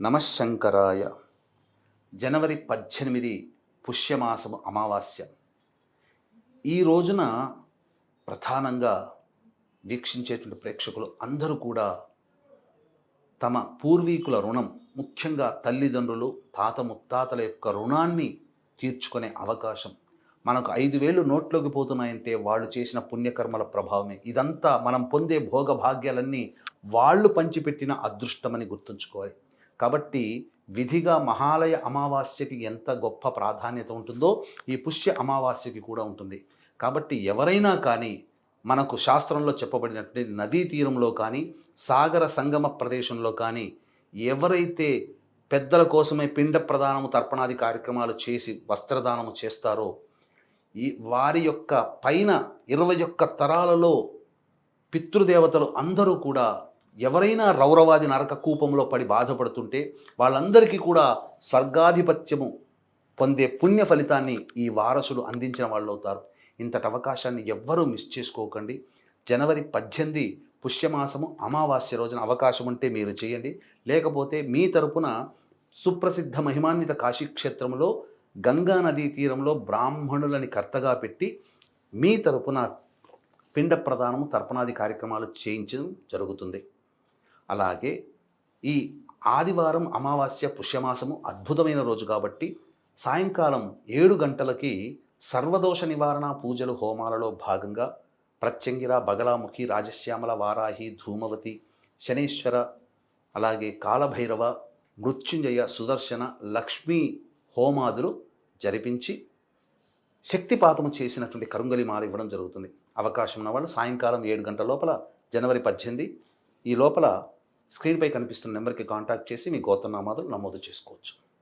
నమశంకరాయ. జనవరి 18 పుష్యమాసము అమావాస్య. ఈ రోజున ప్రధానంగా వీక్షించేటువంటి ప్రేక్షకులు అందరూ కూడా తమ పూర్వీకుల రుణం, ముఖ్యంగా తల్లిదండ్రులు, తాత ముత్తాతల యొక్క రుణాన్ని తీర్చుకునే అవకాశం. మనకు 5,000 నోట్లోకి పోతున్నాయంటే వాళ్ళు చేసిన పుణ్యకర్మల ప్రభావమే. ఇదంతా మనం పొందే భోగభాగ్యాలన్నీ వాళ్ళు పంచిపెట్టిన అదృష్టమని గుర్తుంచుకోవాలి. కాబట్టి విధిగా మహాలయ అమావాస్యకి ఎంత గొప్ప ప్రాధాన్యత ఉంటుందో ఈ పుష్య అమావాస్యకి కూడా ఉంటుంది. కాబట్టి ఎవరైనా కానీ మనకు శాస్త్రంలో చెప్పబడినటువంటి నదీ తీరంలో కానీ, సాగర సంగమ ప్రదేశంలో కానీ ఎవరైతే పెద్దల కోసమే పిండ ప్రదానము, తర్పణాది కార్యక్రమాలు చేసి వస్త్రదానము చేస్తారో వారి యొక్క పైన 21 తరాలలో పితృదేవతలు అందరూ కూడా ఎవరైనా రౌరవాది నరక కూపంలో పడి బాధపడుతుంటే వాళ్ళందరికీ కూడా స్వర్గాధిపత్యము పొందే పుణ్య ఫలితాన్ని ఈ వారసులు అందించిన వాళ్ళు అవుతారు. ఇంతటి అవకాశాన్ని ఎవ్వరూ మిస్ చేసుకోకండి. జనవరి 18 పుష్యమాసము అమావాస్య రోజున అవకాశం ఉంటే మీరు చేయండి. లేకపోతే మీ తరపున సుప్రసిద్ధ మహిమాన్విత కాశీక్షేత్రంలో గంగా నదీ తీరంలో బ్రాహ్మణులని కర్తగా పెట్టి మీ తరపున పిండ ప్రదానము, తర్పణాది కార్యక్రమాలు చేయించడం జరుగుతుంది. అలాగే ఈ ఆదివారం అమావాస్య పుష్యమాసము అద్భుతమైన రోజు కాబట్టి సాయంకాలం 7 గంటలకి సర్వదోష నివారణ పూజలు హోమాలలో భాగంగా ప్రత్యంగిర, బగలాముఖి, రాజశ్యామల, వారాహి, ధూమవతి, శనేశ్వర, అలాగే కాలభైరవ, మృత్యుంజయ, సుదర్శన, లక్ష్మీ హోమాదులు జరిపించి శక్తిపాతము చేసినటువంటి కరుంగలి మాల ఇవ్వడం జరుగుతుంది. అవకాశం ఉన్న వాళ్ళు సాయంకాలం 7 గంటల లోపల జనవరి 18 ఈ లోపల స్క్రీన్పై కనిపిస్తున్న నెంబర్కి కాంటాక్ట్ చేసి మీ గోత్రనామాదులు నమోదు చేసుకోవచ్చు.